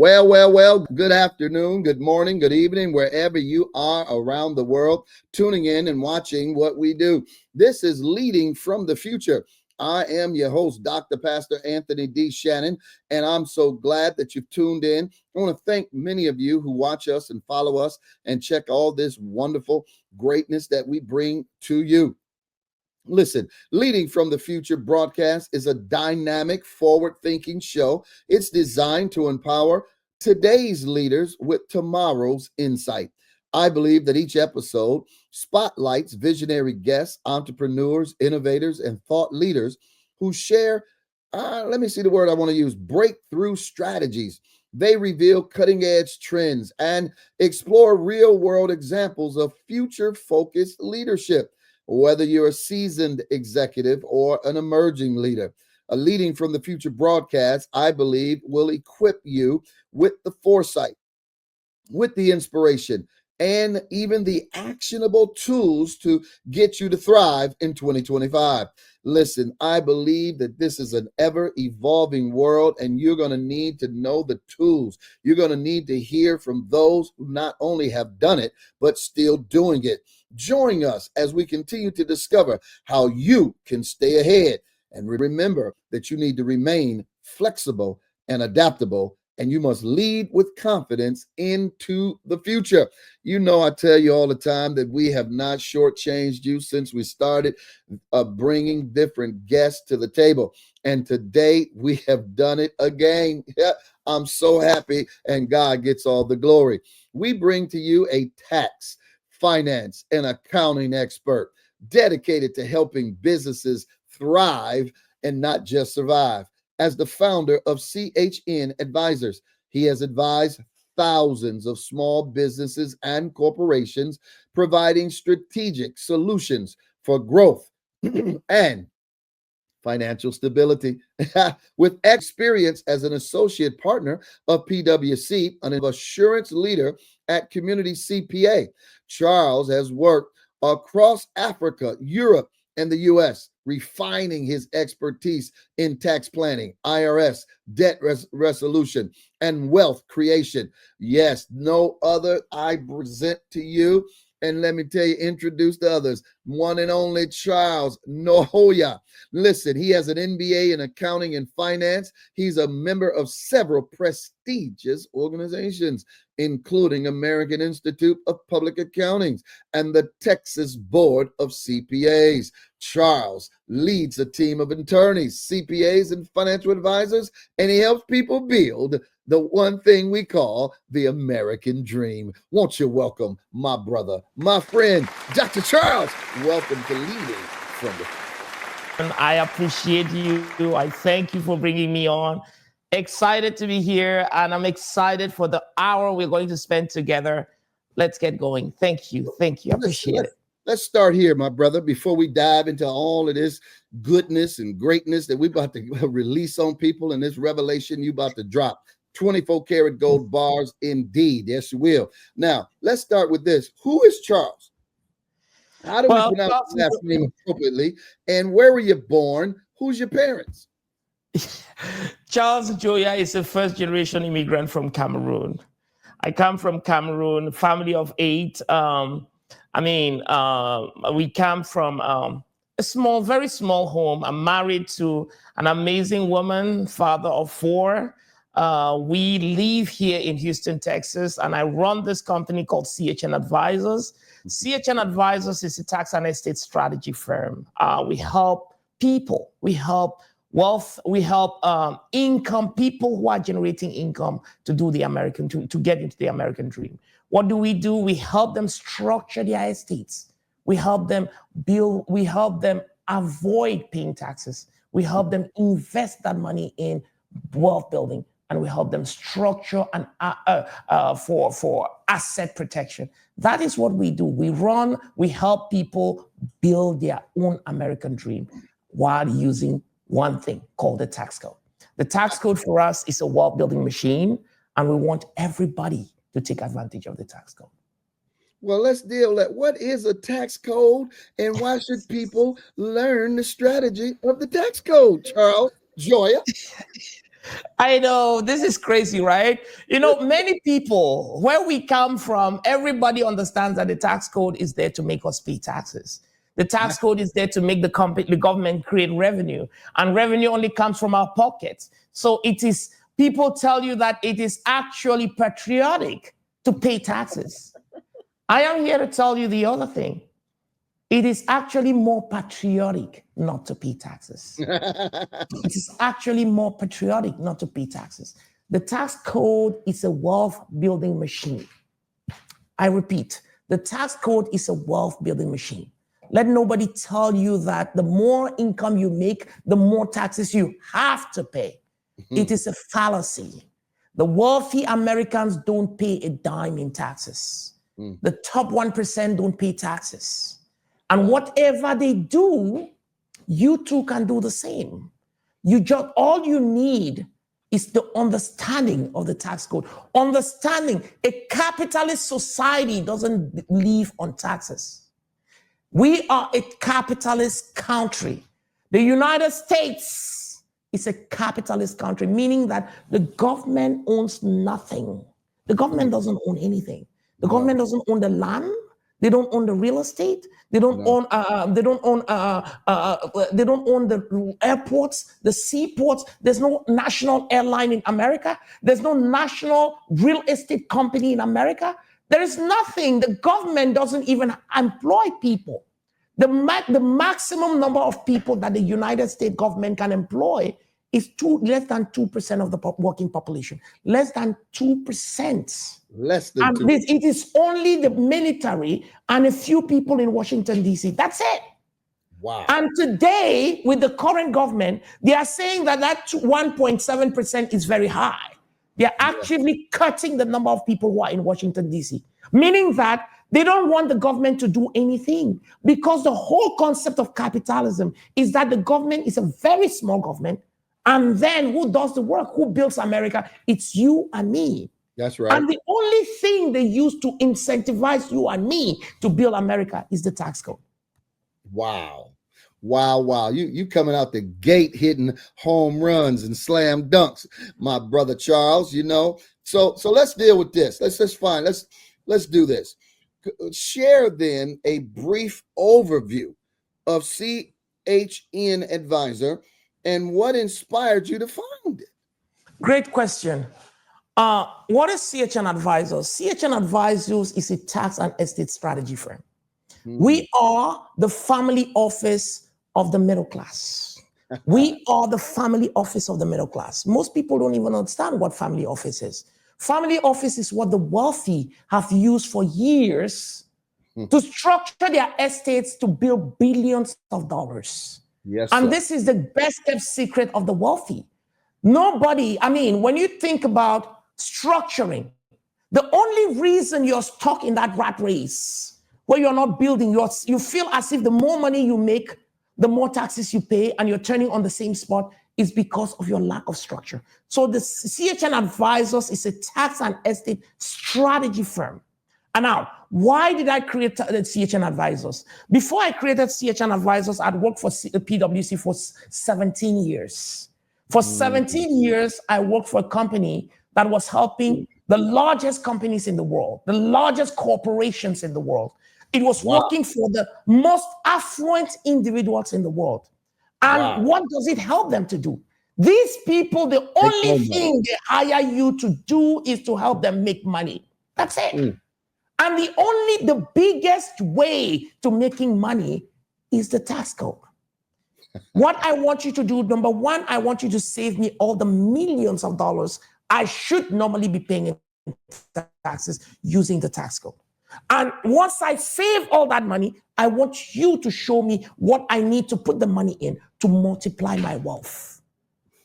Well, good afternoon, good morning, good evening, wherever you are around the world, tuning in and watching what we do. This is Leading from the Future. I am your host, Dr. Pastor Anthony D. Shannon, and I'm so glad that you've tuned in. I want to thank many of you who watch us and follow us and check all this wonderful greatness that we bring to you. Listen, Leading from the Future broadcast is a dynamic, forward-thinking show. It's designed to empower today's leaders with tomorrow's insight. I believe that each episode spotlights visionary guests, entrepreneurs, innovators, and thought leaders who share, let me see the word I want to use, breakthrough strategies. They reveal cutting-edge trends and explore real-world examples of future-focused leadership. Whether you're a seasoned executive or an emerging leader, a Leading from the Future broadcast, I believe, will equip you with the foresight, with the inspiration, and even the actionable tools to get you to thrive in 2025. Listen, I believe that this is an ever-evolving world, and you're going to need to know the tools. You're going to need to hear from those who not only have done it, but still doing it. Join us as we continue to discover how you can stay ahead. And remember that you need to remain flexible and adaptable, and you must lead with confidence into the future. You know, I tell you all the time that we have not shortchanged you since we started bringing different guests to the table. And today we have done it again. I'm so happy, and God gets all the glory. We bring to you a tax, finance, and accounting expert dedicated to helping businesses thrive and not just survive. As the founder of CHN Advisors, he has advised thousands of small businesses and corporations, providing strategic solutions for growth and financial stability. With experience as an associate partner of PwC, an assurance leader at Community CPA, Charles has worked across Africa, Europe, and the U.S., refining his expertise in tax planning, IRS, debt resolution, and wealth creation. Yes, no other I present to you. And let me tell you, introduce the others. One and only Charles Njoya. Listen, he has an MBA in accounting and finance. He's a member of several prestigious organizations, including American Institute of Public Accounting and the Texas Board of CPAs. Charles leads a team of attorneys, CPAs, and financial advisors, and he helps people build the one thing we call the American dream. Won't you welcome my brother, my friend, Dr. Charles? Welcome to Leading from the Future. I appreciate you. I thank you for bringing me on. Excited to be here, and I'm excited for the hour we're going to spend together. Let's get going. Thank you. Thank you. I appreciate it. Let's start here, my brother, before we dive into all of this goodness and greatness that we're about to release on people and this revelation you about to drop. 24 karat gold bars indeed. Yes, you will. Now, let's start with this. Who is Charles? How do we pronounce his last name appropriately? And where were you born? Who's your parents? Charles Njoya is a first-generation immigrant from Cameroon. I come from Cameroon, family of 8. We come from a small, very small home. I'm married to an amazing woman, father of 4. We live here in Houston, Texas, and I run this company called CHN Advisors. CHN Advisors is a tax and estate strategy firm. We help people, we help wealth, we help income, people who are generating income to do the American, to get into the American dream. What do? We help them structure their estates. We help them build, we help them avoid paying taxes. We help them invest that money in wealth building, and we help them structure and for asset protection. That is what we do. We help people build their own American dream while using one thing called the tax code. The tax code for us is a wealth building machine, and we want everybody to take advantage of the tax code. Well, let's deal with what is a tax code and why should people learn the strategy of the tax code, Charles Njoya? I know this is crazy, right? You know, many people, where we come from, everybody understands that the tax code is there to make us pay taxes. The tax code is there to make the government create revenue, and revenue only comes from our pockets. So it is, people tell you that it is actually patriotic to pay taxes. I am here to tell you the other thing. It is actually more patriotic not to pay taxes. It is actually more patriotic not to pay taxes. The tax code is a wealth building machine. I repeat, the tax code is a wealth building machine. Let nobody tell you that the more income you make, the more taxes you have to pay. It is a fallacy. The wealthy Americans don't pay a dime in taxes. The top 1% don't pay taxes. And whatever they do, you too can do the same. You just, all you need is the understanding of the tax code. Understanding a capitalist society doesn't live on taxes. We are a capitalist country. The United States is a capitalist country, meaning that the government owns nothing. The government doesn't own anything. The government doesn't own the land. They don't own the real estate. They don't own. They don't own. They don't own the airports, the seaports. There's no national airline in America. There's no national real estate company in America. There is nothing. The government doesn't even employ people. The maximum number of people that the United States government can employ is less than 2% of the working population. Less than 2%. Less than and 2%. It is only the military and a few people in Washington, D.C. That's it. Wow. And today, with the current government, they are saying that 1.7% is very high. They are actively cutting the number of people who are in Washington, D.C., meaning that they don't want the government to do anything, because the whole concept of capitalism is that the government is a very small government. And then who does the work? Who builds America? It's you and me. That's right. And the only thing they use to incentivize you and me to build America is the tax code. Wow. Wow. You coming out the gate hitting home runs and slam dunks, my brother Charles, you know. So let's deal with this. Let's do this. Share then a brief overview of CHN Advisor and what inspired you to found it. Great question. What is CHN Advisors? CHN Advisors is a tax and estate strategy firm. We are the family office of the middle class. We are the family office of the middle class. Most people don't even understand what family office is. Family office is what the wealthy have used for years to structure their estates to build billions of dollars. Yes, and sir. This is the best kept secret of the wealthy. Nobody, when you think about structuring, the only reason you're stuck in that rat race where you're not building, you feel as if the more money you make, the more taxes you pay, and you're turning on the same spot, is because of your lack of structure. So the CHN Advisors is a tax and estate strategy firm. And now, why did I create the CHN Advisors? Before I created CHN Advisors, I'd worked for PwC for 17 years. For 17 years, I worked for a company that was helping the largest companies in the world, the largest corporations in the world. It was working for the most affluent individuals in the world. And what does it help them to do? These people, the only thing they hire you to do is to help them make money. That's it. And the biggest way to making money is the tax code. What I want you to do, number one, I want you to save me all the millions of dollars I should normally be paying in taxes using the tax code. And once I save all that money, I want you to show me what I need to put the money in to multiply my wealth.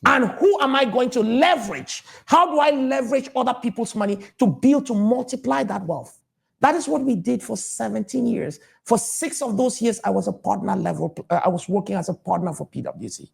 And who am I going to leverage? How do I leverage other people's money to multiply that wealth? That is what we did for 17 years. For 6 of those years, I was a partner level. I was working as a partner for PwC.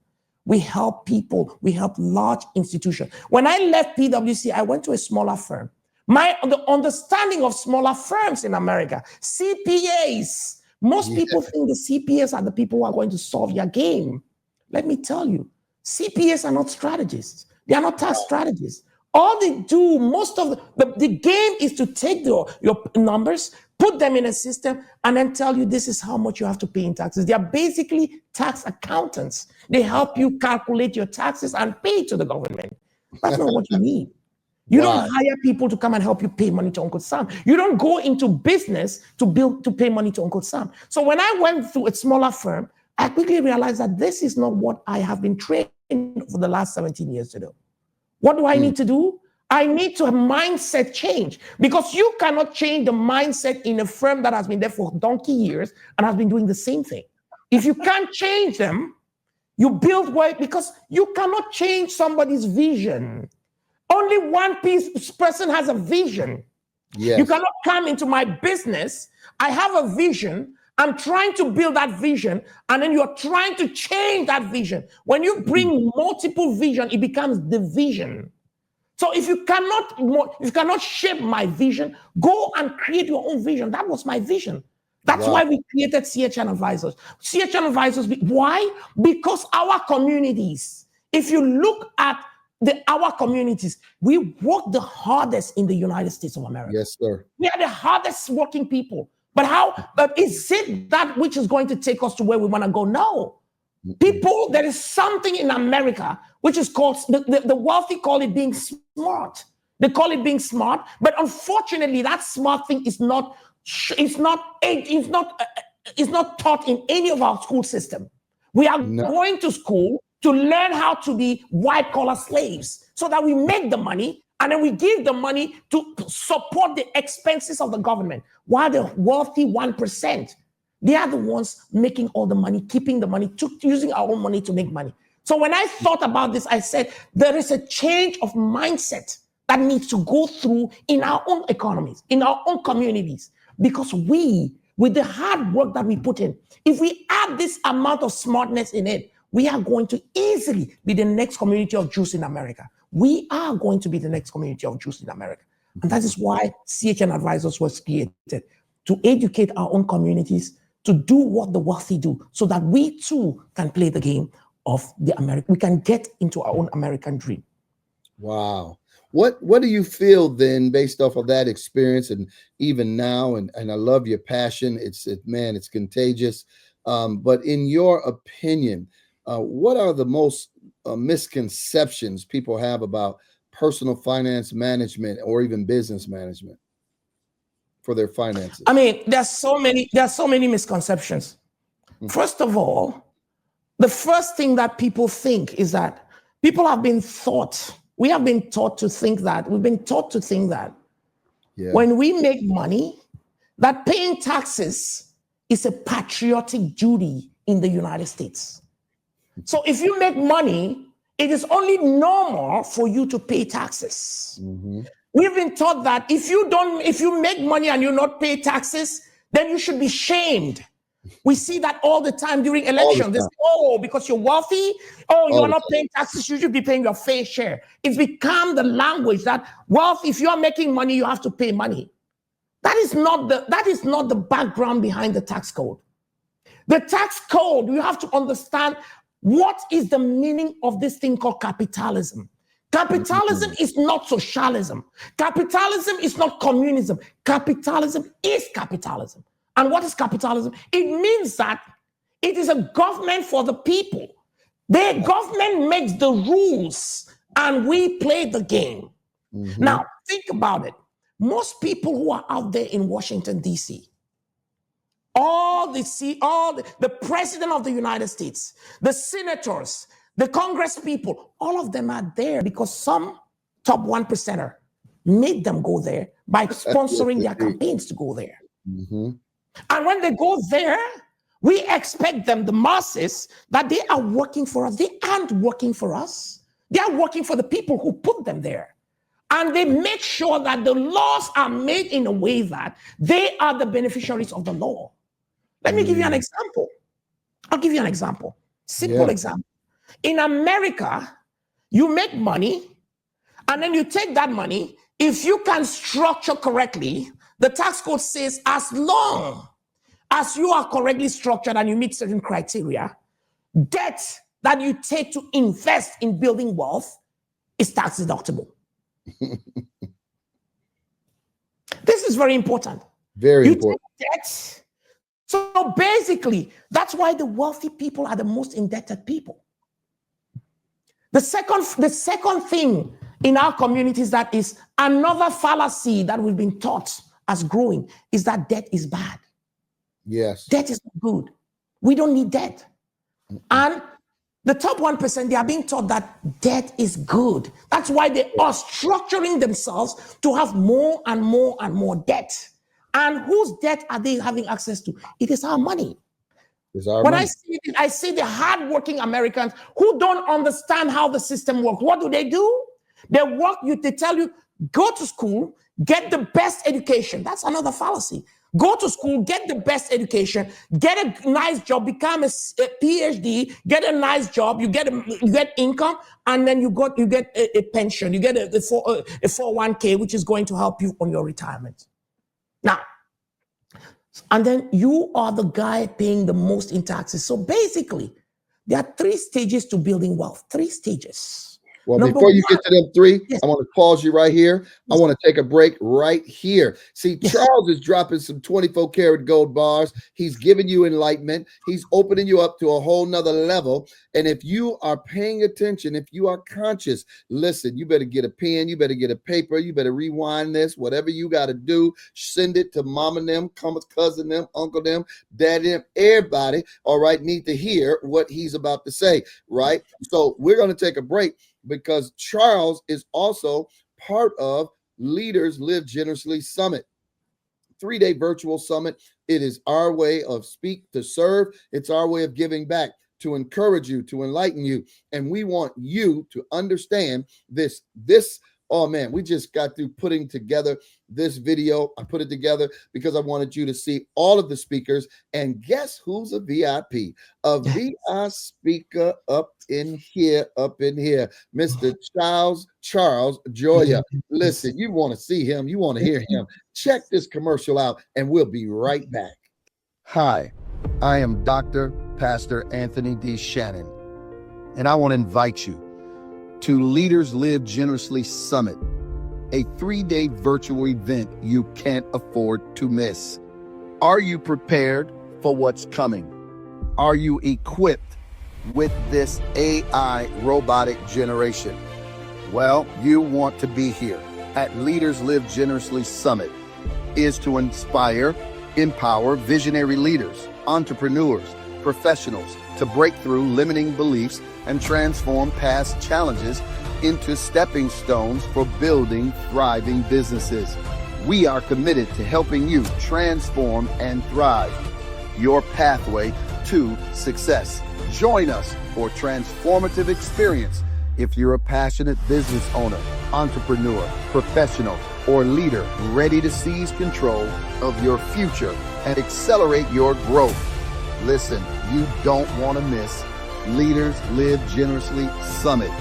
We help people. We help large institutions. When I left PwC, I went to a smaller firm. The understanding of smaller firms in America, CPAs. Most people think the CPAs are the people who are going to solve your game. Let me tell you, CPAs are not strategists. They are not tax strategists. All they do, most of the game is to take your numbers, put them in a system, and then tell you this is how much you have to pay in taxes. They are basically tax accountants. They help you calculate your taxes and pay to the government. That's not what you need. You don't hire people to come and help you pay money to Uncle Sam. You don't go into business to pay money to Uncle Sam. So when I went through a smaller firm, I quickly realized that this is not what I have been trained for the last 17 years to do. What do I need to do? I need to have mindset change, because you cannot change the mindset in a firm that has been there for donkey years and has been doing the same thing. If you can't change them, you build work, because you cannot change somebody's vision. Only one person has a vision. Yes. You cannot come into my business. I have a vision. I'm trying to build that vision, and then you're trying to change that vision. When you bring multiple vision, it becomes division. So if you cannot shape my vision, go and create your own vision. That was my vision. That's why we created CHN Advisors. CHN Advisors, why? Because our communities, if you look at our communities, we work the hardest in the United States of America. Yes, sir. We are the hardest working people. But is it that which is going to take us to where we want to go? No. People, there is something in America which is called, the wealthy call it being smart. They call it being smart, but unfortunately, that smart thing is not taught in any of our school system. We are going to school to learn how to be white-collar slaves so that we make the money and then we give the money to support the expenses of the government. While the wealthy 1%, they are the ones making all the money, keeping the money, using our own money to make money. So when I thought about this, I said, there is a change of mindset that needs to go through in our own economies, in our own communities, because we, with the hard work that we put in, if we add this amount of smartness in it, we are going to easily be the next community of Jews in America. We are going to be the next community of Jews in America. And that is why CHN Advisors was created, to educate our own communities, to do what the wealthy do, so that we too can play the game of the American. We can get into our own American dream. Wow. What do you feel then, based off of that experience, and even now, and I love your passion. It's contagious. But in your opinion, what are the most misconceptions people have about personal finance management or even business management for their finances? I mean, there's so many misconceptions. First of all, the first thing that people think is that we have been taught to think that when we make money, that paying taxes is a patriotic duty in the United States. So if you make money, it is only normal for you to pay taxes. Mm-hmm. We've been taught that if you make money and you not pay taxes, then you should be shamed. We see that all the time during elections. They say, because you're wealthy, you're not paying taxes, you should be paying your fair share. It's become the language that if you are making money, you have to pay money. That is not the background behind the tax code. The tax code, you have to understand what is the meaning of this thing called capitalism. Capitalism is not socialism. Capitalism is not communism. Capitalism is capitalism. And what is capitalism? It means that it is a government for the people. The government makes the rules and we play the game. Mm-hmm. Now, think about it. Most people who are out there in Washington, D.C., the president of the United States, the senators, the Congress people, all of them are there because some top 1%er made them go there by sponsoring their campaigns to go there. Mm-hmm. And when they go there, we expect them, the masses, that they are working for us. They aren't working for us. They are working for the people who put them there. And they make sure that the laws are made in a way that they are the beneficiaries of the law. Let me give you an example. I'll give you an example. Simple example. In America, you make money, and then you take that money. If you can structure correctly, the tax code says as long as you are correctly structured and you meet certain criteria, debt that you take to invest in building wealth is tax deductible. This is very important. Very You important. take debt. So basically, that's why the wealthy people are the most indebted people. The second thing in our communities that is another fallacy that we've been taught as growing is that debt is bad. Yes. Debt is not good. We don't need debt. And the top 1%, they are being taught that debt is good. That's why they are structuring themselves to have more and more and more debt. And whose debt are they having access to? It is our money. It's our When money. I see the hardworking Americans who don't understand how the system works. What do? They tell you, go to school, get the best education. That's another fallacy. Go to school, get the best education, get a nice job, become a PhD, get a nice job, you get income, and then you get a pension, you get a 401k, which is going to help you on your retirement. Now, and then you are the guy paying the most in taxes. So basically, there are 3 stages to building wealth. 3 stages. Well, Number before you one, get to them 3, yes. I want to pause you right here. I Yes. want to take a break right here. See, Yes. Charles is dropping some 24 karat gold bars. He's giving you enlightenment. He's opening you up to a whole nother level. And if you are paying attention, if you are conscious, listen, you better get a pen, you better get a paper, you better rewind this, whatever you got to do, send it to mom and them, cousin them, uncle them, dad them, everybody, all right, need to hear what he's about to say, right? So we're going to take a break, because Charles is also part of Leaders Live Generously Summit. 3-day virtual summit. It is our way of speak to serve. It's our way of giving back, to encourage you, to enlighten you. And we want you to understand this. Oh man, we just got through putting together this video. I put it together because I wanted you to see all of the speakers. And guess who's a VIP? A VIP speaker up in here, Mr. Charles Njoya. Listen, you want to see him, you want to hear him. Check this commercial out, and we'll be right back. Hi, I am Dr. Pastor DrAnthonyDShannon, and I want to invite you to Leaders Live Generously Summit, a 3-day virtual event you can't afford to miss. Are you prepared for what's coming? Are you equipped with this AI robotic generation? Well, you want to be here at Leaders Live Generously Summit. Is to inspire, empower visionary leaders, entrepreneurs, professionals to break through limiting beliefs and transform past challenges into stepping stones for building thriving businesses. We are committed to helping you transform and thrive your pathway to success. Join us for transformative experience. If you're a passionate business owner, entrepreneur, professional, or leader ready to seize control of your future and accelerate your growth, listen, you don't want to miss Leaders Live Generously Summit.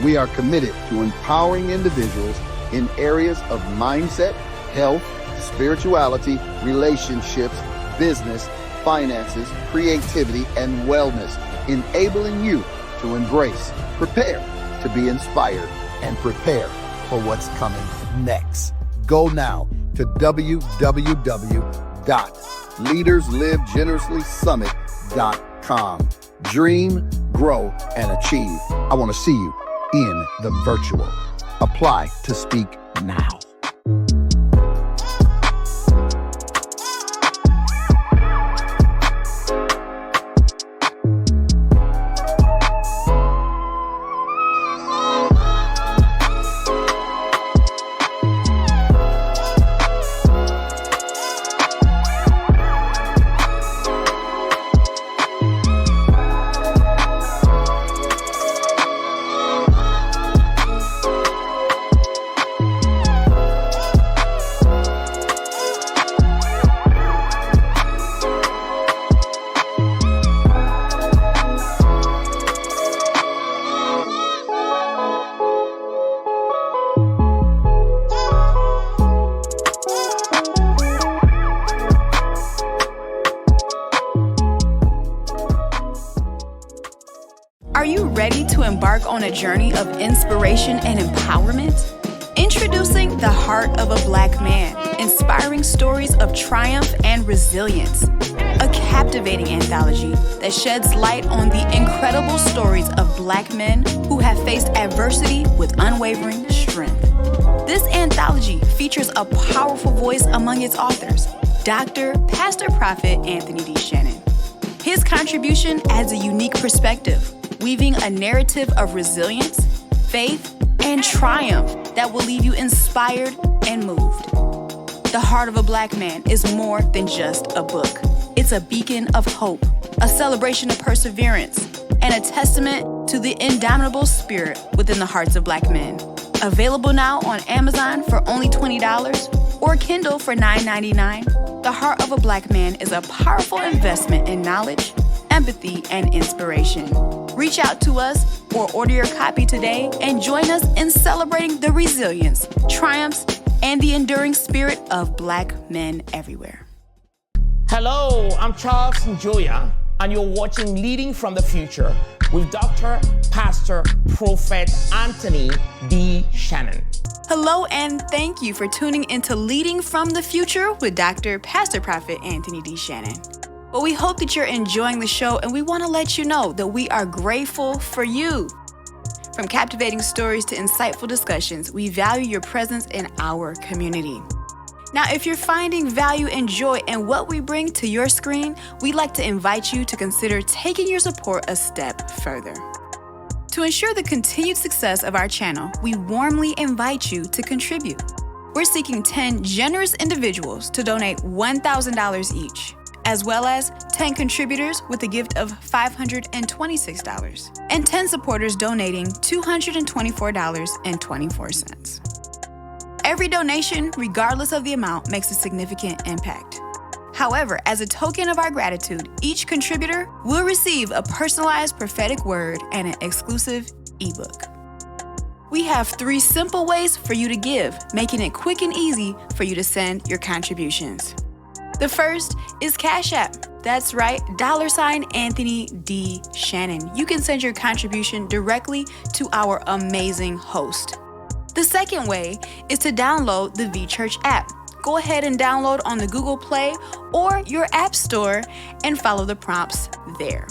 We are committed to empowering individuals in areas of mindset, health, spirituality, relationships, business, finances, creativity, and wellness, enabling you to embrace, prepare to be inspired, and prepare for what's coming next. Go now to www.leaderslivegenerouslysummit.com. Dream, grow, and achieve. I want to see you in the virtual. Apply to speak now. ready to embark on a journey of inspiration and empowerment? Introducing The Heart of a Black Man, inspiring stories of triumph and resilience. A captivating anthology that sheds light on the incredible stories of Black men who have faced adversity with unwavering strength. This anthology features a powerful voice among its authors, Dr. Pastor Prophet DrAnthonyDShannon. His contribution adds a unique perspective, weaving a narrative of resilience, faith, and triumph that will leave you inspired and moved. The Heart of a Black Man is more than just a book. It's a beacon of hope, a celebration of perseverance, and a testament to the indomitable spirit within the hearts of Black men. Available now on Amazon for only $20 or Kindle for $9.99, The Heart of a Black Man is a powerful investment in knowledge, empathy, and inspiration. Reach out to us or order your copy today and join us in celebrating the resilience, triumphs, and the enduring spirit of Black men everywhere. Hello, I'm Charles Njoya, and you're watching Leading from the Future with Dr. Pastor Prophet DrAnthonyDShannon. Hello, and thank you for tuning into Leading from the Future with Dr. Pastor Prophet DrAnthonyDShannon. Well, we hope that you're enjoying the show, and we want to let you know that we are grateful for you. From captivating stories to insightful discussions, we value your presence in our community. Now, if you're finding value and joy in what we bring to your screen, we'd like to invite you to consider taking your support a step further. To ensure the continued success of our channel, we warmly invite you to contribute. We're seeking 10 generous individuals to donate $1,000 each, as well as 10 contributors with a gift of $526, and 10 supporters donating $224.24. Every donation, regardless of the amount, makes a significant impact. However, as a token of our gratitude, each contributor will receive a personalized prophetic word and an exclusive ebook. We have 3 simple ways for you to give, making it quick and easy for you to send your contributions. The first is Cash App. That's right, $AnthonyDShannon. You can send your contribution directly to our amazing host. The second way is to download the VChurch app. Go ahead and download on the Google Play or your App Store and follow the prompts there.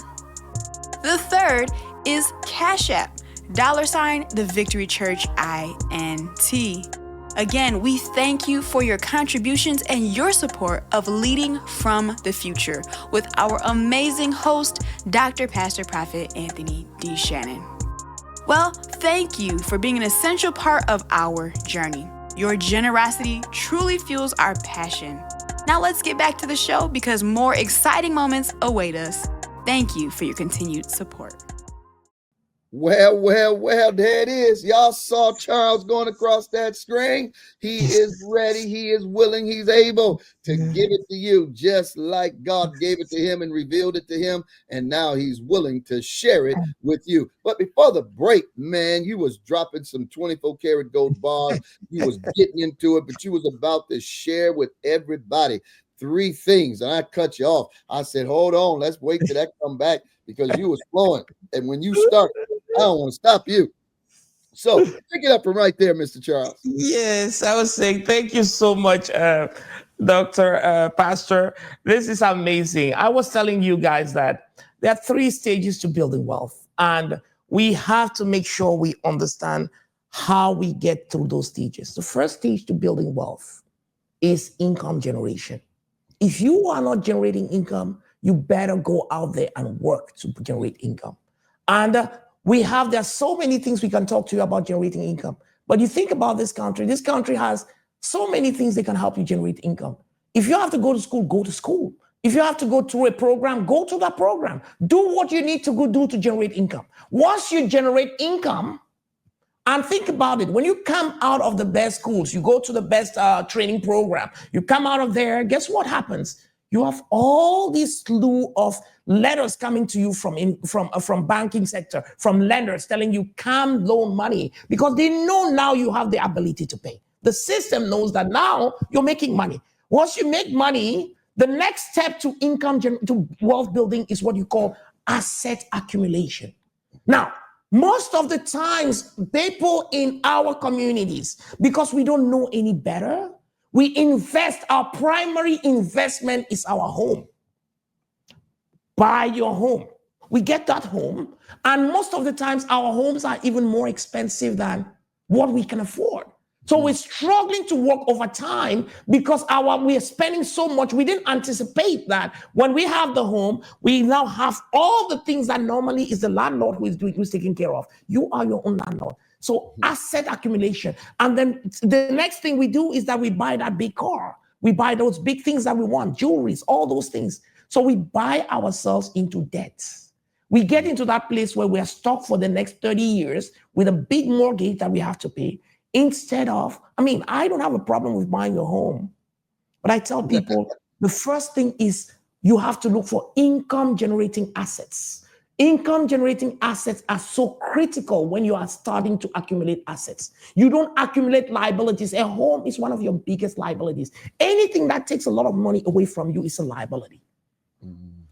The third is Cash App, $the Victory Church INT. Again, we thank you for your contributions and your support of Leading from the Future with our amazing host, Dr. Pastor Prophet DrAnthonyDShannon. Well, thank you for being an essential part of our journey. Your generosity truly fuels our passion. Now let's get back to the show because more exciting moments await us. Thank you for your continued support. Well, there it is. Y'all saw Charles going across that screen. He is ready. He is willing. He's able to give it to you just like God gave it to him and revealed it to him. And now he's willing to share it with you. But before the break, man, you was dropping some 24 karat gold bars. You was getting into it, but you was about to share with everybody 3 things. And I cut you off. I said, hold on. Let's wait till that come back because you was flowing. And when you start, I don't want to stop you. So pick it up from right there, Mr. Charles. Yes, I was saying thank you so much, Dr. Pastor. This is amazing. I was telling you guys that there are 3 stages to building wealth, and we have to make sure we understand how we get through those stages. The first stage to building wealth is income generation. If you are not generating income, you better go out there and work to generate income. And there's so many things we can talk to you about generating income. But you think about this country has so many things that can help you generate income. If you have to go to school, go to school. If you have to go to a program, go to that program. Do what you need to go do to generate income. Once you generate income, and think about it, when you come out of the best schools, you go to the best training program, you come out of there, guess what happens? You have all this slew of letters coming to you from banking sector, from lenders telling you come loan money because they know now you have the ability to pay. The system knows that now you're making money. Once you make money, the next step to income to wealth building is what you call asset accumulation. Now, Most of the times, people in our communities, because we don't know any better, we invest, our primary investment is our home. Buy your home. We get that home, and most of the times our homes are even more expensive than what we can afford. So we're struggling to work over time because we are spending so much. We didn't anticipate that when we have the home, we now have all the things that normally is the landlord who's taking care of. You are your own landlord. So asset accumulation. And then the next thing we do is that we buy that big car. We buy those big things that we want, jewelries, all those things. So we buy ourselves into debt. We get into that place where we are stuck for the next 30 years with a big mortgage that we have to pay. Instead of, I don't have a problem with buying a home, but I tell people the first thing is you have to look for income generating assets. Income generating assets are so critical when you are starting to accumulate assets. You don't accumulate liabilities. A home is one of your biggest liabilities. Anything that takes a lot of money away from you is a liability.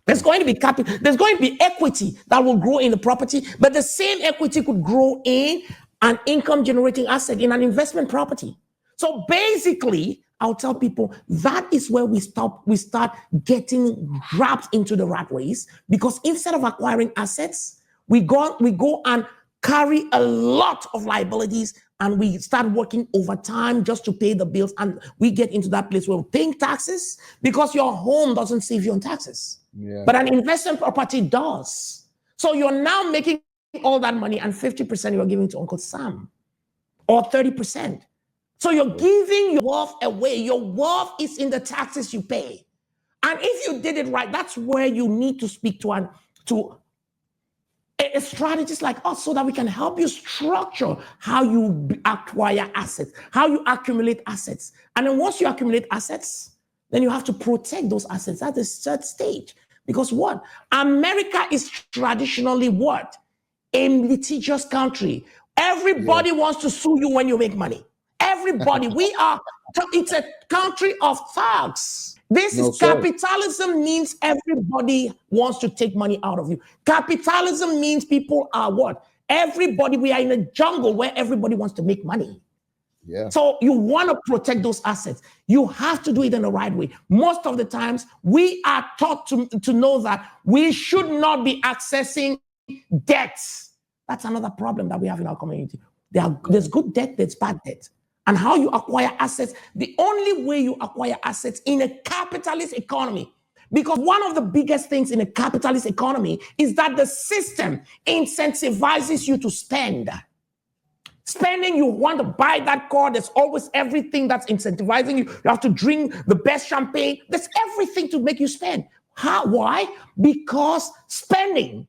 There's going to be capital, there's going to be equity that will grow in the property, but the same equity could grow in an income generating asset, in an investment property. So basically, I'll tell people that is where we start getting wrapped into the rat race, because instead of acquiring assets, we go and carry a lot of liabilities, and we start working overtime just to pay the bills. And we get into that place where we're paying taxes because your home doesn't save you on taxes. Yeah. But an investment property does. So you're now making all that money, and 50% you're giving to Uncle Sam, or 30%. So you're giving your wealth away. Your wealth is in the taxes you pay. And if you did it right, that's where you need to speak to a strategist like us, so that we can help you structure how you acquire assets, how you accumulate assets. And then once you accumulate assets, then you have to protect those assets at the third stage. Because what? America is traditionally what? A litigious country. Everybody wants to sue you when you make money. Everybody. It's a country of thugs. Capitalism means everybody wants to take money out of you. Capitalism means people are what? Everybody, we are in a jungle where everybody wants to make money. Yeah. So you want to protect those assets. You have to do it in the right way. Most of the times, we are taught to know that we should not be accessing debts. That's another problem that we have in our community. There's good debt, there's bad debt. And how you acquire assets, the only way you acquire assets in a capitalist economy, because one of the biggest things in a capitalist economy is that the system incentivizes you to spend. Spending, you want to buy that car, there's always everything that's incentivizing you. You have to drink the best champagne. There's everything to make you spend. Why? Because spending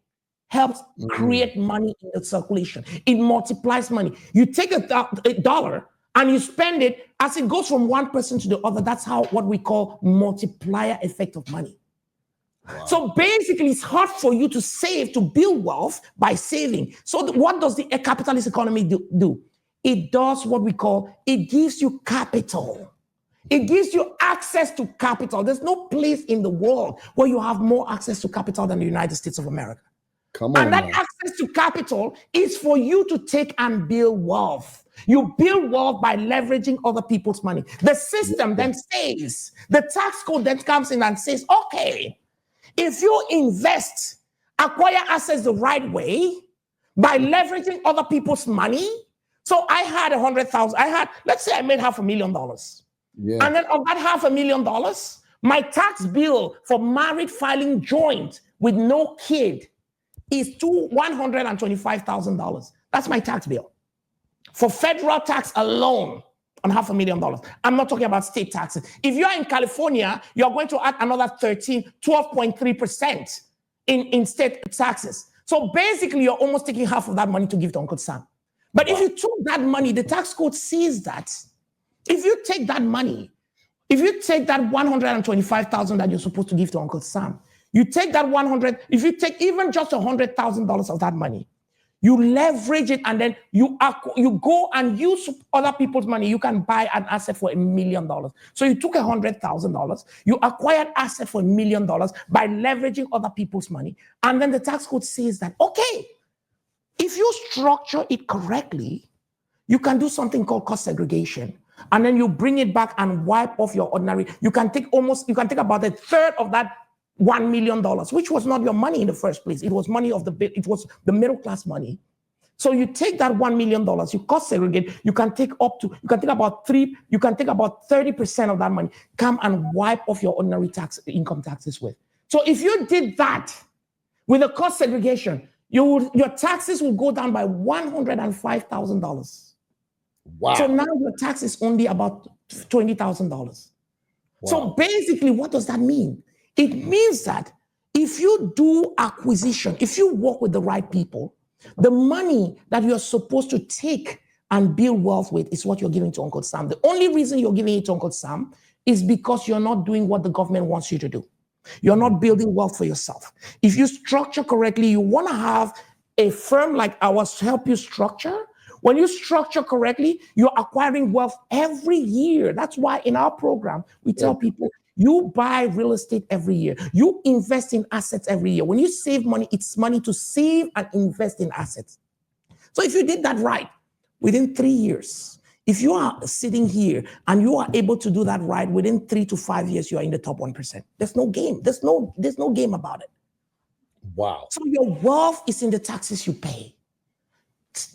helps create money in the circulation. It multiplies money. You take a dollar and you spend it, as it goes from one person to the other. That's what we call multiplier effect of money. Wow. So basically, it's hard for you to save, to build wealth by saving. So what does the capitalist economy do? It does what we call, it gives you capital. It gives you access to capital. There's no place in the world where you have more access to capital than the United States of America. Come on, and that access to capital is for you to take and build wealth. You build wealth by leveraging other people's money. The system then says, the tax code then comes in and says, okay, if you invest, acquire assets the right way by leveraging other people's money. So I had 100,000. Let's say I made $500,000. Yeah. And then of that $500,000, my tax bill for married filing joint with no kid is $125,000. That's my tax bill. For federal tax alone, on $500,000. I'm not talking about state taxes. If you're in California, you're going to add another 12.3% in state taxes. So basically, you're almost taking half of that money to give to Uncle Sam. But if you took that money, the tax code sees that. If you take that money, if you take that $125,000 that you're supposed to give to Uncle Sam, you take that if you take even just $100,000 of that money, you leverage it, and then you go and use other people's money. You can buy an asset for $1 million. So you took $100,000, you acquired asset for $1 million by leveraging other people's money. And then the tax code says that, okay, if you structure it correctly, you can do something called cost segregation. And then you bring it back and wipe off your ordinary. You can take about a third of that $1 million, which was not your money in the first place. It was the middle class money. So you take that $1 million, you cost segregate, you can take about 30% of that money, come and wipe off your ordinary income taxes with. So if you did that with a cost segregation, your taxes will go down by $105,000. Wow. So now your tax is only about $20,000. Wow. So basically, what does that mean? It means that if you do acquisition, if you work with the right people, the money that you're supposed to take and build wealth with is what you're giving to Uncle Sam. The only reason you're giving it to Uncle Sam is because you're not doing what the government wants you to do. You're not building wealth for yourself. If you structure correctly, you want to have a firm like ours help you structure. When you structure correctly, you're acquiring wealth every year. That's why in our program, we tell people, you buy real estate every year. You invest in assets every year. When you save money, it's money to save and invest in assets. So if you did that right, within 3 years, if you are sitting here and you are able to do that right, within 3 to 5 years, you are in the top 1%. There's no game. There's no game about it. Wow. So your wealth is in the taxes you pay.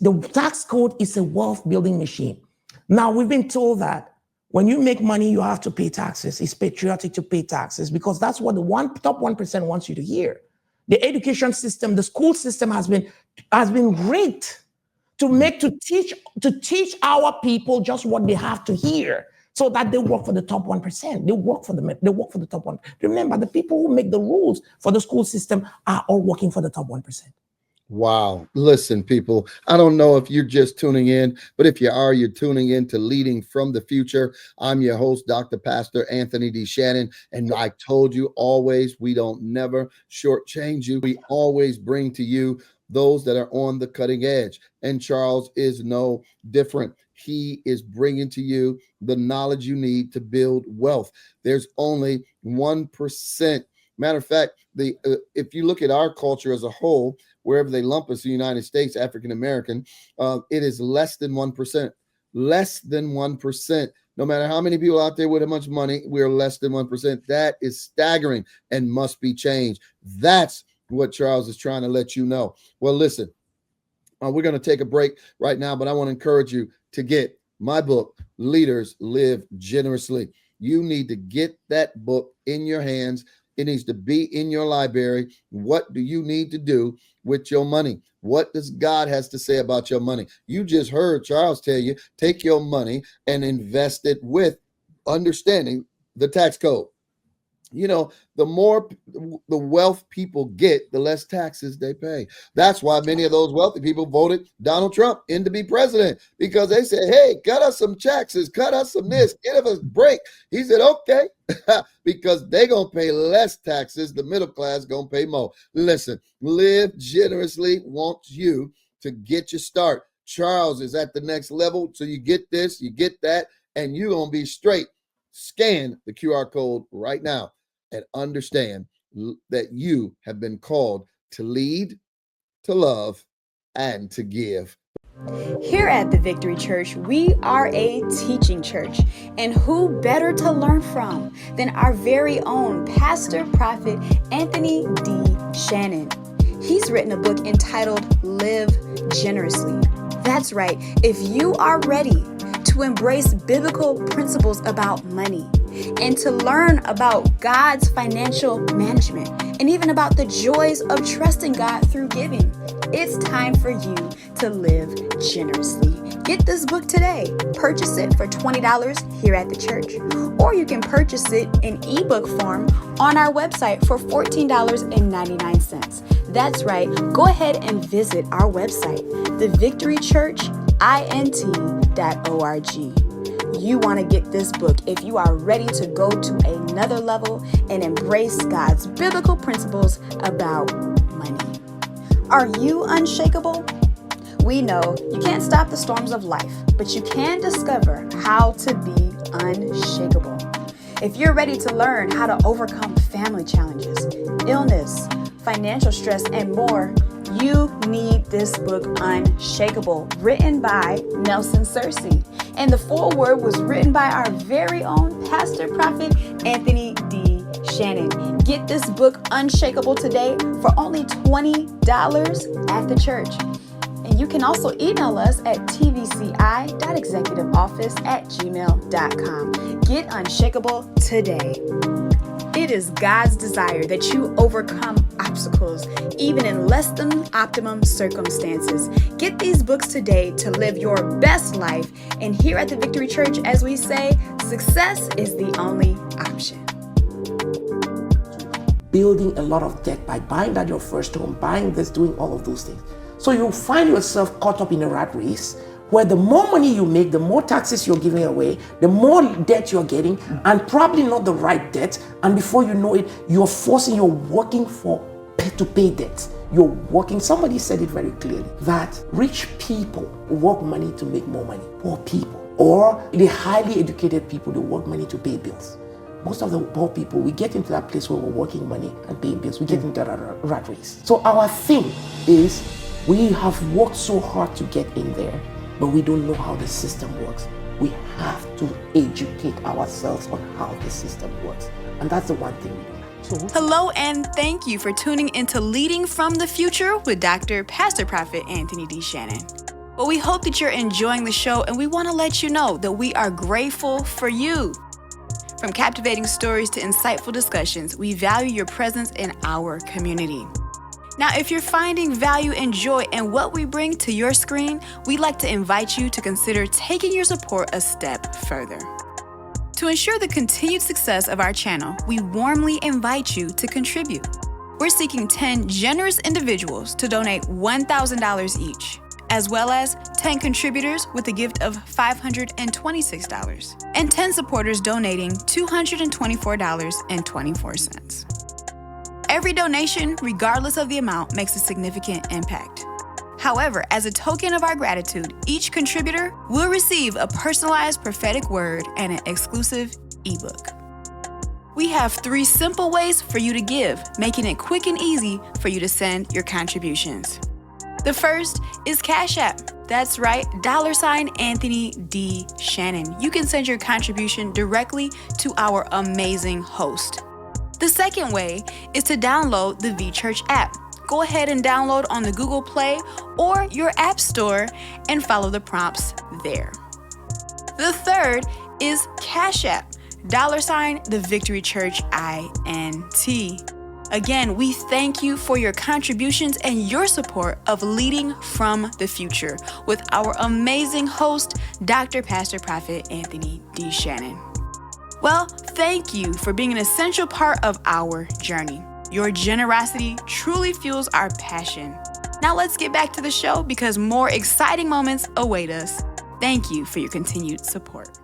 The tax code is a wealth building machine. Now, we've been told that when you make money, you have to pay taxes. It's patriotic to pay taxes because that's what the top 1% wants you to hear. The education system, the school system has been rigged to teach our people just what they have to hear so that they work for the top 1%. They work for the top 1%. Remember, the people who make the rules for the school system are all working for the top 1%. Wow. Listen, people, I don't know if you're just tuning in, but if you are, you're tuning in to Leading from the Future. I'm your host, Dr. Pastor Anthony DShannon. And I told you always, we don't never shortchange you. We always bring to you those that are on the cutting edge. And Charles is no different. He is bringing to you the knowledge you need to build wealth. There's only 1%. Matter of fact, if you look at our culture as a whole, wherever they lump us, the United States, African American, it is less than 1%. Less than 1%. No matter how many people out there with how much money, we're less than 1%. That is staggering and must be changed. That's what Charles is trying to let you know. Well, listen, we're going to take a break right now, but I want to encourage you to get my book, Leaders Live Generously. You need to get that book in your hands. It needs to be in your library. What do you need to do with your money? What does God has to say about your money? You just heard Charles tell you, take your money and invest it with understanding the tax code. You know, the more the wealth people get, the less taxes they pay. That's why many of those wealthy people voted Donald Trump in to be president, because they said, hey, cut us some taxes, cut us some this, give us a break. He said, okay, because they're going to pay less taxes. The middle class going to pay more. Listen, Live Generously wants you to get your start. Charles is at the next level. So you get this, you get that, and you're going to be straight. Scan the QR code right now and understand that you have been called to lead, to love, and to give. Here at the Victory Church, we are a teaching church, and who better to learn from than our very own Pastor Prophet Anthony D. Shannon. He's written a book entitled Live Generously. That's right. If you are ready to embrace biblical principles about money and to learn about God's financial management and even about the joys of trusting God through giving, it's time for you to live generously. Get this book today. Purchase it for $20 here at the church, or you can purchase it in ebook form on our website for $14.99. That's right. Go ahead and visit our website, thevictorychurchint.org. You want to get this book if you are ready to go to another level and embrace God's biblical principles about money. Are you unshakable? We know you can't stop the storms of life, but you can discover how to be unshakable. If you're ready to learn how to overcome family challenges, illness, financial stress, and more, You need this book, Unshakable, written by Nelson Searcy. And the foreword was written by our very own pastor prophet, Anthony D. Shannon. Get this book, Unshakable, today for only $20 at the church. And you can also email us at tvci.executiveoffice@gmail.com. Get Unshakable today. It is God's desire that you overcome obstacles, even in less than optimum circumstances. Get these books today to live your best life. And here at the Victory Church, as we say, success is the only option. Building a lot of debt by buying that your first home, buying this, doing all of those things. So you find yourself caught up in a rat race where the more money you make, the more taxes you're giving away, the more debt you're getting, and probably not the right debt. And before you know it, you're working to pay debt. You're working. Somebody said it very clearly that rich people work money to make more money. Poor people, or the highly educated people, they work money to pay bills. Most of the poor people, we get into that place where we're working money and paying bills. We get into that rat race. So our thing is, we have worked so hard to get in there, but we don't know how the system works. We have to educate ourselves on how the system works. And that's the one thing we don't have. Hello, and thank you for tuning into Leading from the Future with Dr. Pastor Prophet Anthony D. Shannon. Well, we hope that you're enjoying the show, and we want to let you know that we are grateful for you. From captivating stories to insightful discussions, we value your presence in our community. Now, if you're finding value and joy in what we bring to your screen, we'd like to invite you to consider taking your support a step further. To ensure the continued success of our channel, we warmly invite you to contribute. We're seeking 10 generous individuals to donate $1,000 each, as well as 10 contributors with a gift of $526, and 10 supporters donating $224.24. Every donation, regardless of the amount, makes a significant impact. However, as a token of our gratitude, each contributor will receive a personalized prophetic word and an exclusive ebook. We have 3 simple ways for you to give, making it quick and easy for you to send your contributions. The first is Cash App. That's right, $Anthony D. Shannon. You can send your contribution directly to our amazing host. The second way is to download the VChurch app. Go ahead and download on the Google Play or your App Store and follow the prompts there. The third is Cash App, $the Victory Church INT. Again, we thank you for your contributions and your support of Leading from the Future with our amazing host, Dr. Pastor Prophet Anthony D. Shannon. Well, thank you for being an essential part of our journey. Your generosity truly fuels our passion. Now let's get back to the show because more exciting moments await us. Thank you for your continued support.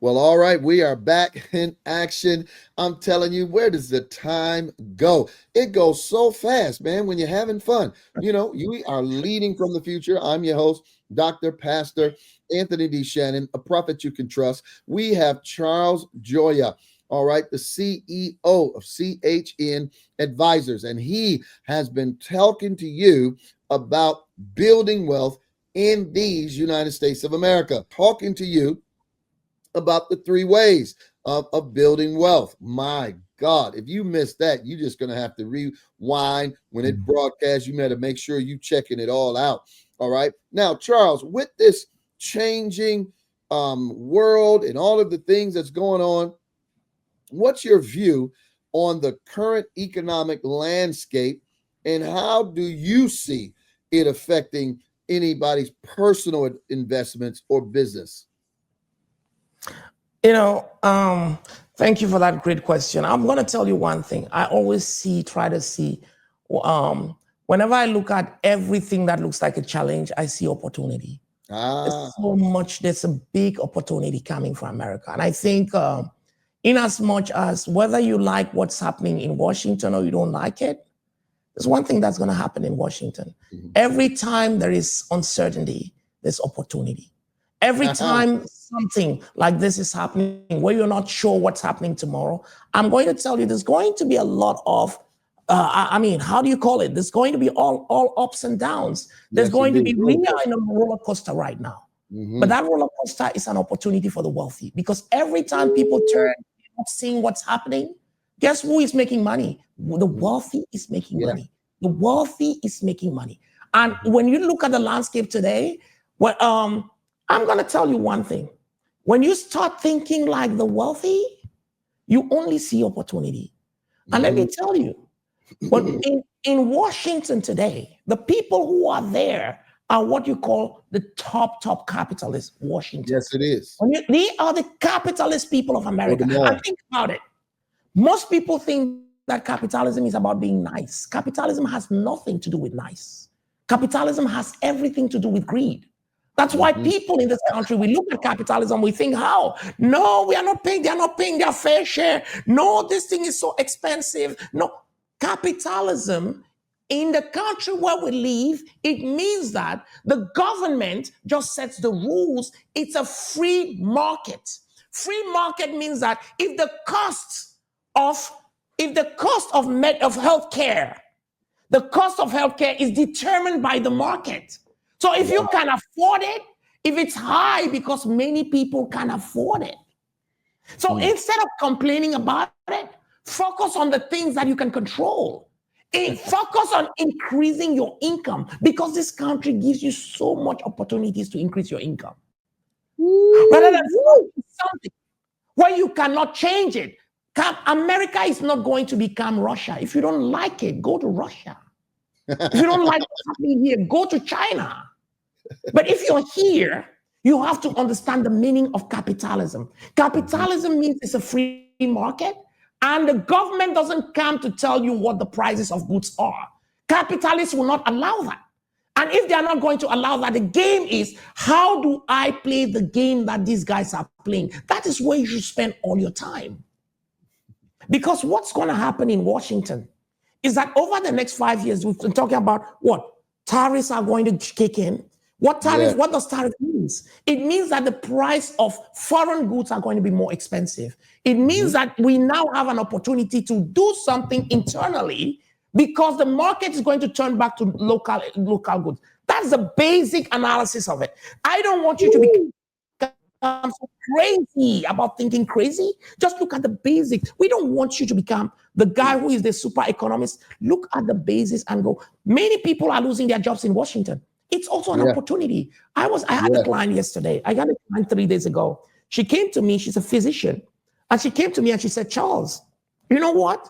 Well, all right, we are back in action. I'm telling you, where does the time go? It goes so fast, man, when you're having fun. You know, you are Leading from the Future. I'm your host, Dr. Pastor Anthony D. Shannon, a prophet you can trust. We have Charles Njoya, all right, the CEO of CHN Advisors, and he has been talking to you about building wealth in these United States of America, talking to you about the 3 ways of building wealth. My God, if you missed that, you're just going to have to rewind when it broadcasts. You better make sure you checking it all out. All right. Now, Charles, with this changing world and all of the things that's going on, what's your view on the current economic landscape, and how do you see it affecting anybody's personal investments or business? Thank you for that great question. I'm going to tell you one thing. I always try to see, whenever I look at everything that looks like a challenge, I see opportunity. There's a big opportunity coming for America. And I think in as much as whether you like what's happening in Washington or you don't like it, there's one thing that's going to happen in Washington. Mm-hmm. Every time there is uncertainty, there's opportunity. Every time something like this is happening where you're not sure what's happening tomorrow, I'm going to tell you there's going to be a lot of I mean, how do you call it? There's going to be all ups and downs. There's going to be, we are in a roller coaster right now. But that roller coaster is an opportunity for the wealthy, because every time people turn, seeing what's happening, guess who is making money? The wealthy is making money. The wealthy is making money. And when you look at the landscape today, I'm going to tell you one thing. When you start thinking like the wealthy, you only see opportunity. And let me tell you, but in Washington today, the people who are there are what you call the top capitalists, Washington. Yes, it is. They are the capitalist people of America. And think about it. Most people think that capitalism is about being nice. Capitalism has nothing to do with nice. Capitalism has everything to do with greed. That's why people in this country, we look at capitalism, we think, how? No, they're not paying their fair share. No, this thing is so expensive. No, capitalism in the country where we live, it means that the government just sets the rules. It's a free market. Free market means that if the cost of healthcare, the cost of healthcare is determined by the market. So if you can afford it, if it's high because many people can afford it. So instead of complaining about it, focus on the things that you can control. Focus on increasing your income, because this country gives you so much opportunities to increase your income. Rather than something where you cannot change it. America is not going to become Russia. If you don't like it, go to Russia. If you don't like what's happening here, go to China. But if you're here, you have to understand the meaning of capitalism. Capitalism means it's a free market, and the government doesn't come to tell you what the prices of goods are. Capitalists will not allow that. And if they're not going to allow that, the game is, how do I play the game that these guys are playing? That is where you should spend all your time. Because what's going to happen in Washington is that over the next 5 years, we've been talking about what? Tariffs are going to kick in. What does tariff mean? It means that the price of foreign goods are going to be more expensive. It means that we now have an opportunity to do something internally, because the market is going to turn back to local goods. That's the basic analysis of it. I don't want you to become so crazy about thinking crazy. Just look at the basics. We don't want you to become the guy who is the super economist. Look at the basics and go. Many people are losing their jobs in Washington. It's also an opportunity. I had a client yesterday. I got a client 3 days ago. She came to me. She's a physician. And she came to me and she said, Charles, you know what?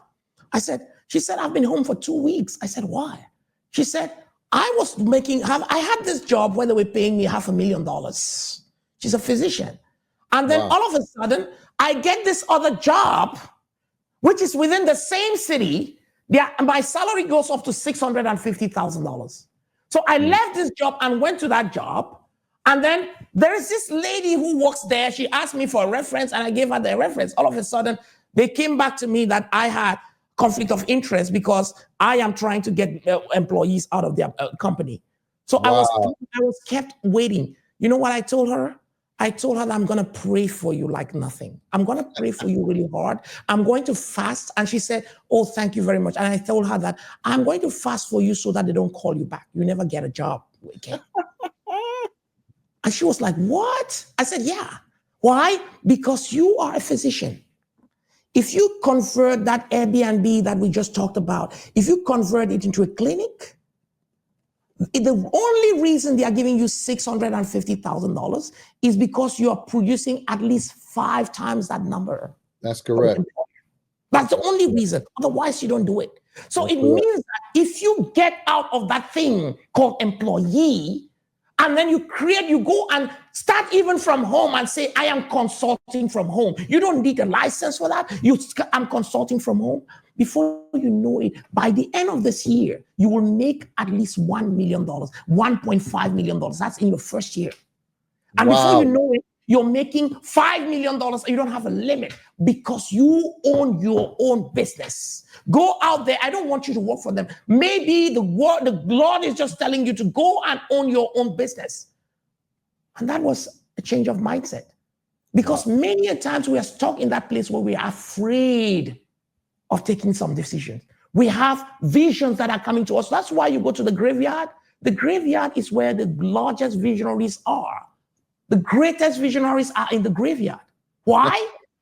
She said, I've been home for 2 weeks. I said, why? She said, I had this job where they were paying me $500,000. She's a physician. And then all of a sudden, I get this other job, which is within the same city. My salary goes up to $650,000. So I left this job and went to that job. And then there is this lady who works there. She asked me for a reference and I gave her the reference. All of a sudden, they came back to me that I had conflict of interest because I am trying to get employees out of their company. So I was kept waiting. You know what I told her? I told her that I'm going to pray for you like nothing. I'm going to pray for you really hard. I'm going to fast. And she said, oh, thank you very much. And I told her that I'm going to fast for you so that they don't call you back. You never get a job again. And she was like, what? I said, yeah. Why? Because you are a physician. If you convert that Airbnb that we just talked about, if you convert it into a clinic, the only reason they are giving you $650,000 is because you are producing at least 5 times that number. That's correct. That's the only reason. Otherwise, you don't do it. So it means that if you get out of that thing called employee, and then you go and start even from home and say, I am consulting from home. You don't need a license for that. I'm consulting from home. Before you know it, by the end of this year, you will make at least $1 million, $1.5 million. That's in your first year. And before you know it, you're making $5 million. You don't have a limit because you own your own business. Go out there. I don't want you to work for them. Maybe the Lord is just telling you to go and own your own business. And that was a change of mindset. Because many a times we are stuck in that place where we are afraid of taking some decisions. We have visions that are coming to us. That's why you go to the graveyard. The graveyard is where the largest visionaries are. The greatest visionaries are in the graveyard. Why?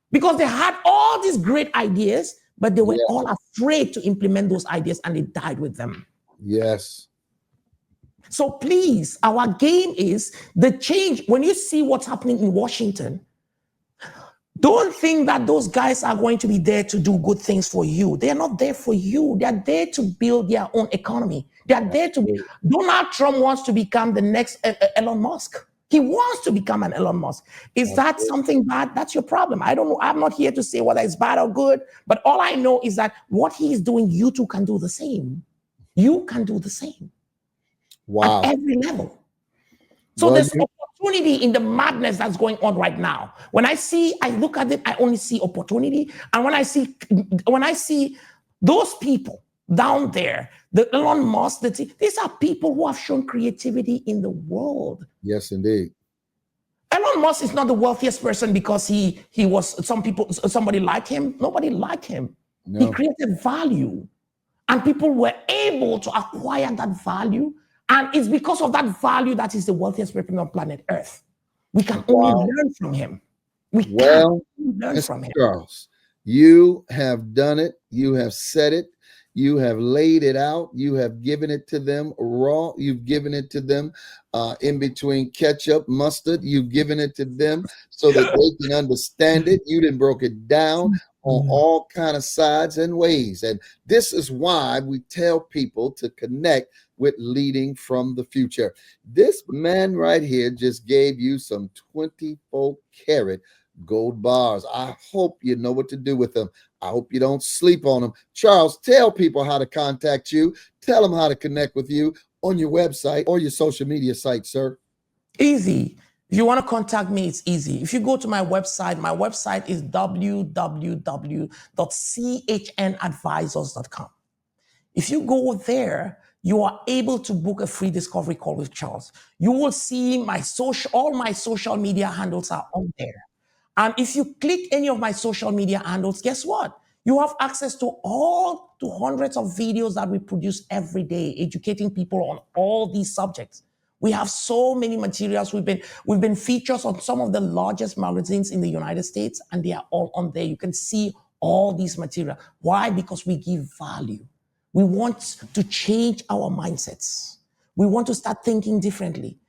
Because they had all these great ideas, but they were all afraid to implement those ideas and they died with them. Yes. So please, our game is the change. When you see what's happening in Washington, don't think that those guys are going to be there to do good things for you. They're not there for you. They're there to build their own economy. They're there to be. Donald Trump wants to become the next Elon Musk. He wants to become an Elon Musk. Is that something bad? That's your problem. I don't know. I'm not here to say whether it's bad or good, but all I know is that what he's doing, you too can do the same. You can do the same. Wow. At every level. So there's opportunity in the madness that's going on right now. When I look at it, I only see opportunity. And when I see those people down there, the Elon Musk, these are people who have shown creativity in the world. Yes, indeed. Elon Musk is not the wealthiest person because he was somebody liked him. Nobody liked him. No. He created value. And people were able to acquire that value. And it's because of that value that he's the wealthiest person on planet Earth. We can only learn from him. We can learn from him. Charles, you have done it. You have said it. You have laid it out. You have given it to them raw. You've given it to them in between ketchup, mustard. You've given it to them so that they can understand it. You didn't broke it down on all kind of sides and ways. And this is why we tell people to connect with Leading from the Future. This man right here just gave you some 24-karat gold bars. I hope you know what to do with them. I hope you don't sleep on them. Charles, tell people how to contact you. Tell them how to connect with you on your website or your social media site, sir. Easy. If you want to contact me, it's easy. If you go to my website is www.CHNadvisors.com. If you go there, you are able to book a free discovery call with Charles. You will see all my social media handles are on there. And if you click any of my social media handles, guess what? You have access to hundreds of videos that we produce every day, educating people on all these subjects. We have so many materials. We've been featured on some of the largest magazines in the United States, and they are all on there. You can see all these material. Why? Because we give value. We want to change our mindsets. We want to start thinking differently.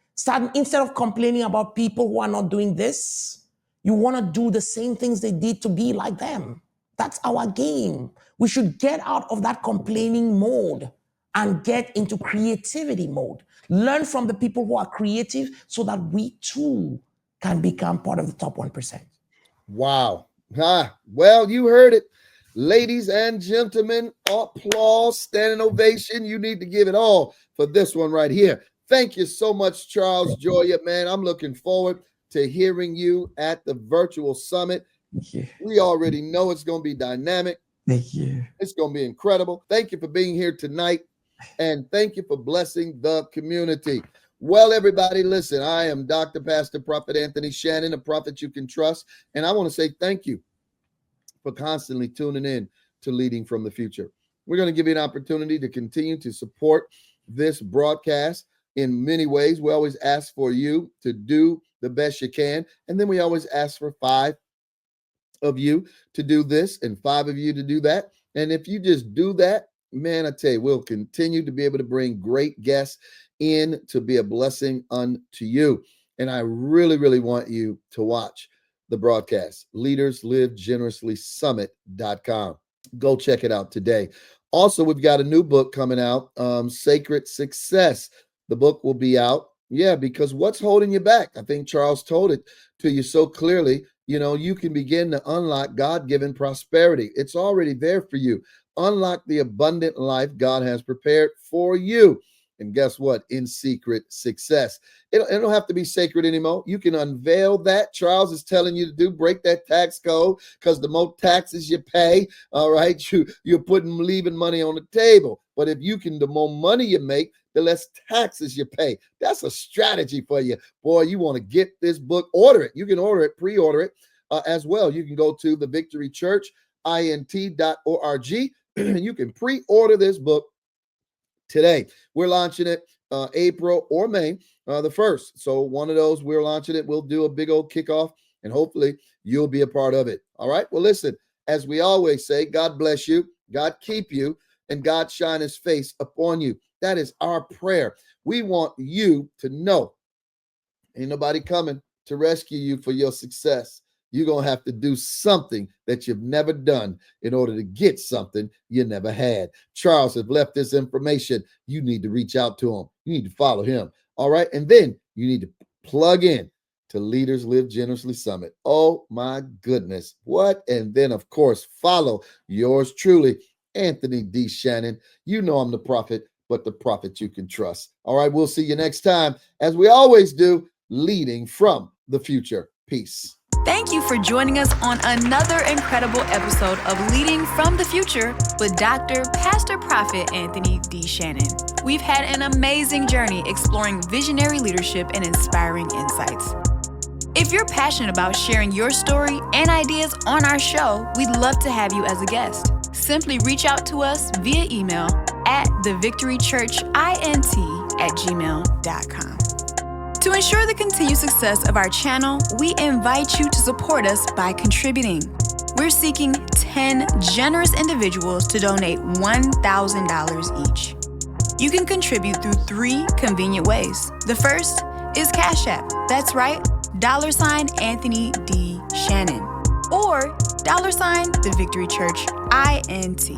Instead of complaining about people who are not doing this, you want to do the same things they did to be like them. That's our game. We should get out of that complaining mode and get into creativity mode. Learn from the people who are creative so that we too can become part of the top 1%. Wow. Well, you heard it. Ladies and gentlemen, applause, standing ovation. You need to give it all for this one right here. Thank you so much, Charles Njoya, man. I'm looking forward to hearing you at the virtual summit. Thank you. We already know it's going to be dynamic. Thank you. It's going to be incredible. Thank you for being here tonight. And thank you for blessing the community. Well, everybody, listen, I am Dr. Pastor Prophet Anthony Shannon, a prophet you can trust. And I want to say thank you for constantly tuning in to Leading from the Future. We're going to give you an opportunity to continue to support this broadcast in many ways. We always ask for you to do the best you can. And then we always ask for 5 of you to do this and 5 of you to do that. And if you just do that, man, I tell you, we'll continue to be able to bring great guests in to be a blessing unto you. And I really, really want you to watch the broadcast, leaderslivegenerously.summit.com. Go check it out today. Also, we've got a new book coming out, Sacred Success. The book will be out. Yeah, because what's holding you back? I think Charles told it to you so clearly. You know, you can begin to unlock God-given prosperity. It's already there for you. Unlock the abundant life God has prepared for you. And guess what? In secret success. It don't have to be sacred anymore. You can unveil that. Charles is telling you to do, break that tax code, because the more taxes you pay, all right, you're leaving money on the table. But if you can, the more money you make, the less taxes you pay. That's a strategy for you. Boy, you want to get this book, order it. You can order it, pre-order it as well. You can go to the Victory Church, int.org. You can pre-order this book today. We're launching it April or May the 1st. So one of those, we're launching it. We'll do a big old kickoff, and hopefully you'll be a part of it. All right. Well, listen, as we always say, God bless you, God keep you, and God shine his face upon you. That is our prayer. We want you to know ain't nobody coming to rescue you for your success. You're going to have to do something that you've never done in order to get something you never had. Charles has left this information. You need to reach out to him. You need to follow him. All right. And then you need to plug in to Leaders Live Generously Summit. Oh my goodness. What? And then of course, follow yours truly, Anthony D. Shannon. You know I'm the prophet, but the prophet you can trust. All right. We'll see you next time. As we always do, leading from the future. Peace. Thank you for joining us on another incredible episode of Leading from the Future with Dr. Pastor Prophet Anthony D. Shannon. We've had an amazing journey exploring visionary leadership and inspiring insights. If you're passionate about sharing your story and ideas on our show, we'd love to have you as a guest. Simply reach out to us via email at thevictorychurchint@gmail.com. To ensure the continued success of our channel, we invite you to support us by contributing. We're seeking 10 generous individuals to donate $1,000 each. You can contribute through 3 convenient ways. The first is Cash App. That's right, $Anthony D. Shannon or $The Victory Church INT.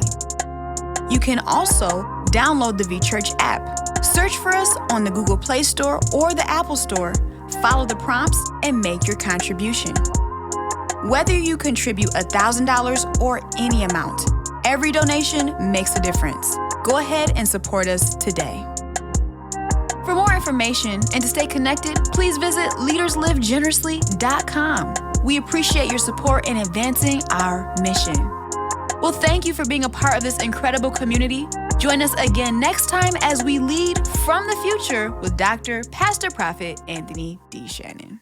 You can also download the V-Church app. Search for us on the Google Play Store or the Apple Store. Follow the prompts and make your contribution. Whether you contribute $1,000 or any amount, every donation makes a difference. Go ahead and support us today. For more information and to stay connected, please visit leaderslivegenerously.com. We appreciate your support in advancing our mission. Well, thank you for being a part of this incredible community. Join us again next time as we lead from the future with Dr. Pastor Prophet Anthony D. Shannon.